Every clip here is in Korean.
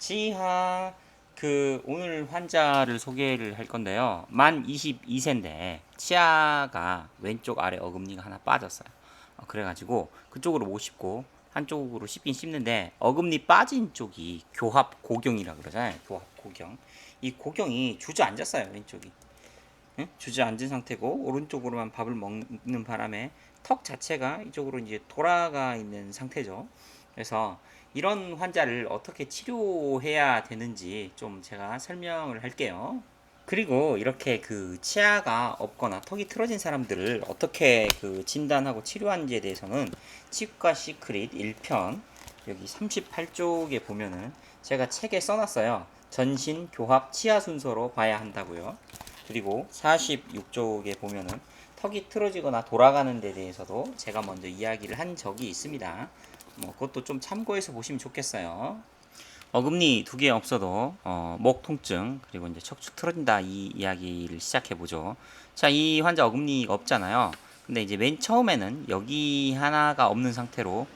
지하 오늘 환자를 소개를 할 건데요. 만 22세인데 치아가 왼쪽 아래 어금니가 하나 빠졌어요. 그래가지고 그쪽으로 못 씹고 한쪽으로 씹긴 씹는데 어금니 빠진 쪽이 교합 고경이라 그러잖아요. 교합 고경. 이 고경이 주저앉았어요. 왼쪽이. 응? 주저앉은 상태고 오른쪽으로만 밥을 먹는 바람에 턱 자체가 이쪽으로 이제 돌아가 있는 상태죠. 그래서 이런 환자를 어떻게 치료해야 되는지 좀 제가 설명을 할게요. 그리고 이렇게 치아가 없거나 턱이 틀어진 사람들을 어떻게 진단하고 치료하는지에 대해서는 치과 시크릿 1편 여기 38쪽에 보면은 제가 책에 써놨어요. 전신 교합 치아 순서로 봐야 한다고요. 그리고 46쪽에 보면은 턱이 틀어지거나 돌아가는 데 대해서도 제가 먼저 이야기를 한 적이 있습니다. 그것도 좀 참고해서 보시면 좋겠어요. 어금니 두 개 없어도 목 통증 그리고 이제 척추 틀어진다 이 이야기를 시작해 보죠. 자, 이 환자 어금니가 없잖아요. 근데 이제 맨 처음에는 여기 하나가 없는 상태로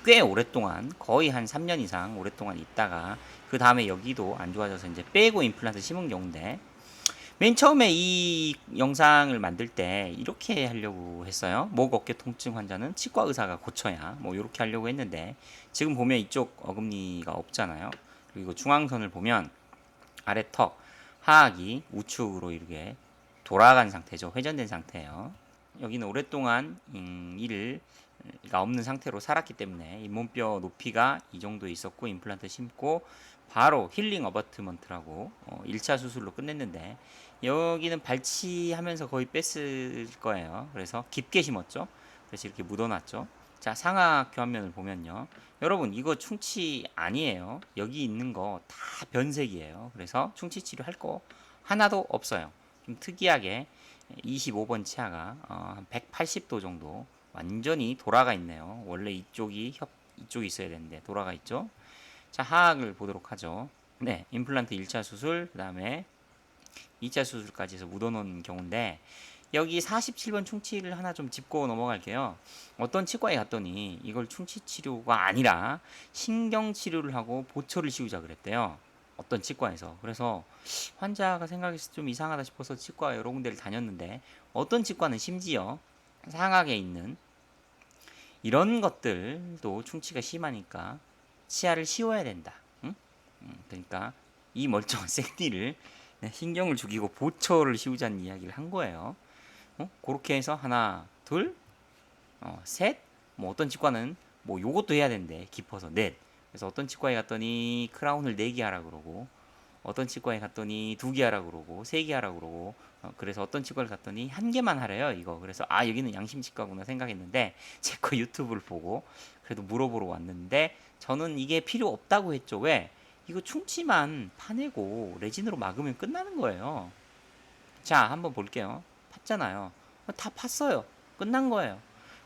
꽤 오랫동안 거의 한 3년 이상 오랫동안 있다가 그 다음에 여기도 안 좋아져서 이제 빼고 임플란트 심은 경우인데 맨 처음에 이 영상을 만들 때 이렇게 하려고 했어요. 목 어깨 통증 환자는 치과 의사가 고쳐야 뭐 이렇게 하려고 했는데 지금 보면 이쪽 어금니가 없잖아요. 그리고 중앙선을 보면 아래 턱 하악이 우측으로 이렇게 돌아간 상태죠. 회전된 상태예요. 여기는 오랫동안 일가 없는 상태로 살았기 때문에 잇몸뼈 높이가 이 정도 있었고 임플란트 심고 바로 힐링 어버트먼트라고 1차 수술로 끝냈는데 여기는 발치하면서 거의 뺐을 거예요. 그래서 깊게 심었죠. 그래서 이렇게 묻어놨죠. 자, 상하 교환면을 보면요. 여러분 이거 충치 아니에요. 여기 있는 거 다 변색이에요. 그래서 충치 치료할 거 하나도 없어요. 좀 특이하게 25번 치아가 한 180도 정도 완전히 돌아가 있네요. 원래 이쪽이 있어야 되는데 돌아가 있죠. 자, 하악을 보도록 하죠. 네, 임플란트 1차 수술, 그 다음에 2차 수술까지 해서 묻어놓은 경우인데 여기 47번 충치를 하나 좀 짚고 넘어갈게요. 어떤 치과에 갔더니 이걸 충치 치료가 아니라 신경 치료를 하고 보초를 씌우자 그랬대요. 어떤 치과에서. 그래서 환자가 생각해서 좀 이상하다 싶어서 치과 여러 군데를 다녔는데 어떤 치과는 심지어 상하게 있는 이런 것들도 충치가 심하니까 치아를 씌워야 된다. 응? 그러니까 이 멀쩡한 생띠를 신경을 죽이고 보초를 씌우자는 이야기를 한 거예요. 그렇게 해서 하나, 둘, 셋. 뭐 어떤 치과는 뭐 요것도 해야 된대. 깊어서 넷. 그래서 어떤 치과에 갔더니 크라운을 4개 하라 그러고 어떤 치과에 갔더니 2개 하라 그러고 3개 하라 그러고 그래서 어떤 치과를 갔더니 1개만 하래요. 이거. 그래서 아, 여기는 양심치과구나 생각했는데 제 거 유튜브를 보고 그래도 물어보러 왔는데 저는 이게 필요 없다고 했죠. 왜? 이거 충치만 파내고 레진으로 막으면 끝나는 거예요. 자, 한번 볼게요. 팠잖아요. 다 팠어요. 끝난 거예요.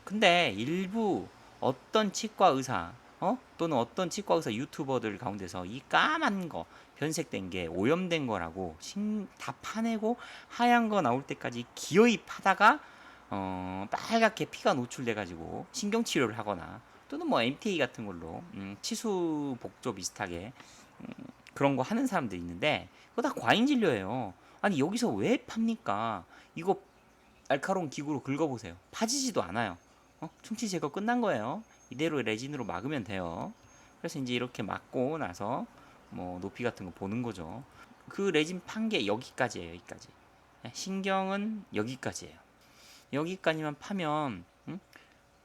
근데 일부 어떤 치과 의사, 또는 어떤 치과 의사 유튜버들 가운데서 이 까만 거, 변색된 게 오염된 거라고 다 파내고 하얀 거 나올 때까지 기어이 파다가 빨갛게 피가 노출돼가지고 신경치료를 하거나 또는 뭐 MTA 같은 걸로 치수 복조 비슷하게 그런 거 하는 사람들이 있는데 그거 다 과잉 진료예요. 아니 여기서 왜 팝니까? 이거 날카로운 기구로 긁어보세요. 파지지도 않아요. 충치 제거 끝난 거예요. 이대로 레진으로 막으면 돼요. 그래서 이제 이렇게 막고 나서 뭐 높이 같은 거 보는 거죠. 그 레진 판 게 여기까지예요. 여기까지. 신경은 여기까지예요. 여기까지만 파면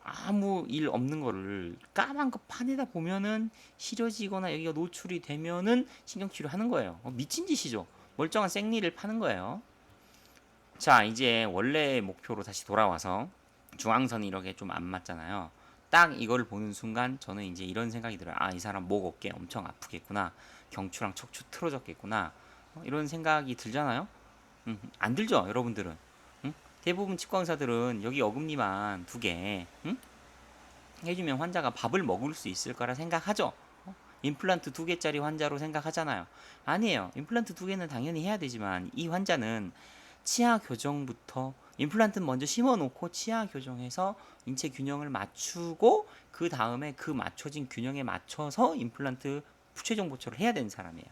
아무 일 없는 거를 까만 거 파내다 보면은 시려지거나 여기가 노출이 되면은 신경치료 하는 거예요. 미친 짓이죠. 멀쩡한 생리를 파는 거예요. 자, 이제 원래 목표로 다시 돌아와서 중앙선이 이렇게 좀 안 맞잖아요. 딱 이걸 보는 순간 저는 이제 이런 생각이 들어요. 아, 이 사람 목 어깨 엄청 아프겠구나. 경추랑 척추 틀어졌겠구나. 이런 생각이 들잖아요. 안 들죠, 여러분들은? 대부분 치과 의사들은 여기 어금니만 2개, 해주면 환자가 밥을 먹을 수 있을 거라 생각하죠. 임플란트 2개짜리 환자로 생각하잖아요. 아니에요. 임플란트 2개는 당연히 해야 되지만 이 환자는 치아 교정부터 임플란트 먼저 심어놓고 치아 교정해서 인체 균형을 맞추고 그 다음에 그 맞춰진 균형에 맞춰서 임플란트 부최종 보초를 해야 되는 사람이에요.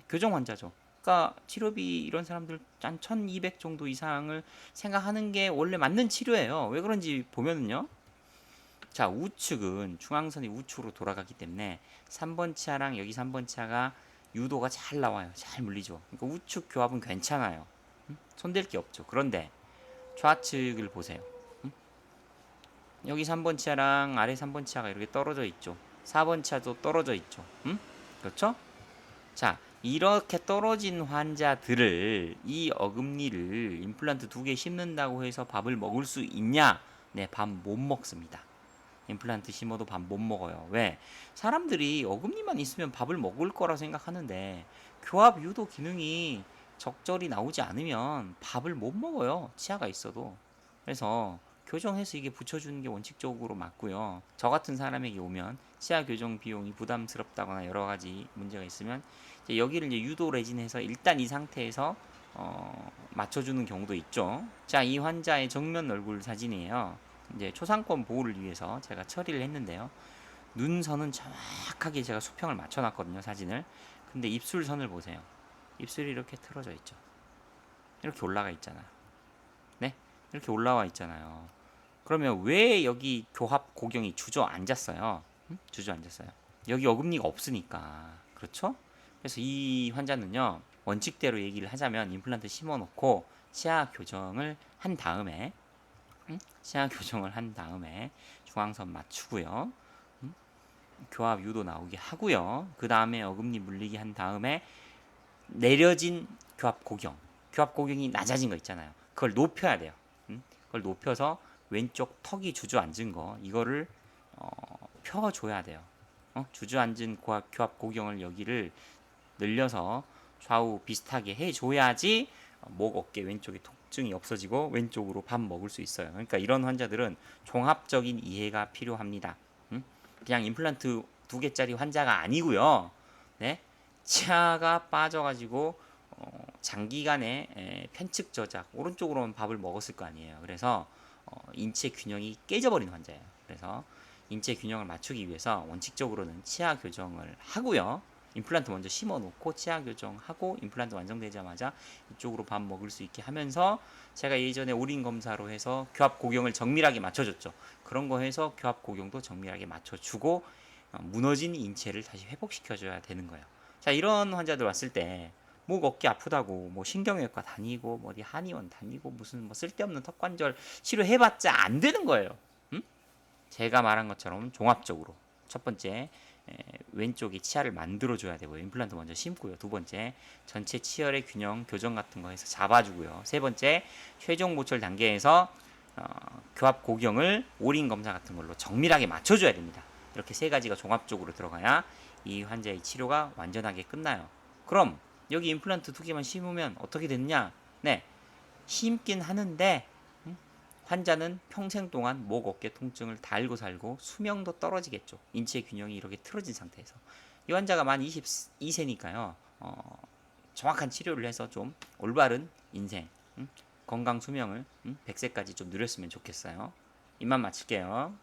교정 환자죠. 그러니까 치료비 이런 사람들 한 1200 정도 이상을 생각하는 게 원래 맞는 치료예요. 왜 그런지 보면은요. 자, 우측은 중앙선이 우측으로 돌아가기 때문에 3번 치아랑 여기 3번 치아가 유도가 잘 나와요. 잘 물리죠. 그러니까 우측 교합은 괜찮아요. 손댈 게 없죠. 그런데 좌측을 보세요. 여기 3번 치아랑 아래 3번 치아가 이렇게 떨어져 있죠. 4번 치아도 떨어져 있죠. 그렇죠? 자, 이렇게 떨어진 환자들을 이 어금니를 임플란트 2개 심는다고 해서 밥을 먹을 수 있냐? 네, 밥 못 먹습니다. 임플란트 심어도 밥 못 먹어요. 왜? 사람들이 어금니만 있으면 밥을 먹을 거라 생각하는데 교합 유도 기능이 적절히 나오지 않으면 밥을 못 먹어요. 치아가 있어도. 그래서 교정해서 이게 붙여주는 게 원칙적으로 맞고요. 저 같은 사람에게 오면 치아 교정 비용이 부담스럽다거나 여러 가지 문제가 있으면 이제 여기를 이제 유도 레진해서 일단 이 상태에서 맞춰주는 경우도 있죠. 자, 이 환자의 정면 얼굴 사진이에요. 이제 초상권 보호를 위해서 제가 처리를 했는데요. 눈선은 정확하게 제가 수평을 맞춰놨거든요, 사진을. 근데 입술선을 보세요. 입술이 이렇게 틀어져 있죠. 이렇게 올라가 있잖아요. 네? 이렇게 올라와 있잖아요. 그러면 왜 여기 교합 고경이 주저앉았어요? 주저앉았어요. 여기 어금니가 없으니까. 그렇죠? 그래서 이 환자는요, 원칙대로 얘기를 하자면 임플란트 심어놓고 치아 교정을 한 다음에 치아 교정을 한 다음에 중앙선 맞추고요. 교합 유도 나오게 하고요. 그 다음에 어금니 물리기 한 다음에 내려진 교합 고경. 교합 고경이 낮아진 거 있잖아요. 그걸 높여야 돼요. 그걸 높여서 왼쪽 턱이 주저앉은 거 이거를 펴줘야 돼요. 주저앉은 교합 고경을 여기를 늘려서 좌우 비슷하게 해줘야지 목, 어깨 왼쪽에 통증이 없어지고 왼쪽으로 밥 먹을 수 있어요. 그러니까 이런 환자들은 종합적인 이해가 필요합니다. 그냥 임플란트 2개짜리 환자가 아니고요. 네? 치아가 빠져가지고 장기간의 편측 저작 오른쪽으로는 밥을 먹었을 거 아니에요. 그래서 인체 균형이 깨져버린 환자예요. 그래서 인체 균형을 맞추기 위해서 원칙적으로는 치아 교정을 하고요. 임플란트 먼저 심어놓고 치아 교정하고 임플란트 완성되자마자 이쪽으로 밥 먹을 수 있게 하면서 제가 예전에 오린 검사로 해서 교합 고경을 정밀하게 맞춰줬죠. 그런 거 해서 교합 고경도 정밀하게 맞춰주고 무너진 인체를 다시 회복시켜줘야 되는 거예요. 자, 이런 환자들 왔을 때 목 어깨 아프다고 뭐 신경외과 다니고 뭐 어디 한의원 다니고 무슨 뭐 쓸데없는 턱관절 치료해봤자 안 되는 거예요. 제가 말한 것처럼 종합적으로 첫 번째 왼쪽에 치아를 만들어줘야 되고요. 임플란트 먼저 심고요. 두 번째 전체 치열의 균형 교정 같은 거 해서 잡아주고요. 세 번째 최종 보철 단계에서 교합 고경을 오린 검사 같은 걸로 정밀하게 맞춰줘야 됩니다. 이렇게 세 가지가 종합적으로 들어가야 이 환자의 치료가 완전하게 끝나요. 그럼 여기 임플란트 2개만 심으면 어떻게 되느냐? 네, 심긴 하는데 환자는 평생 동안 목, 어깨 통증을 다 앓고 살고 수명도 떨어지겠죠. 인체 균형이 이렇게 틀어진 상태에서. 이 환자가 만 22세니까요. 정확한 치료를 해서 좀 올바른 인생, 건강 수명을 100세까지 좀 누렸으면 좋겠어요. 이만 마칠게요.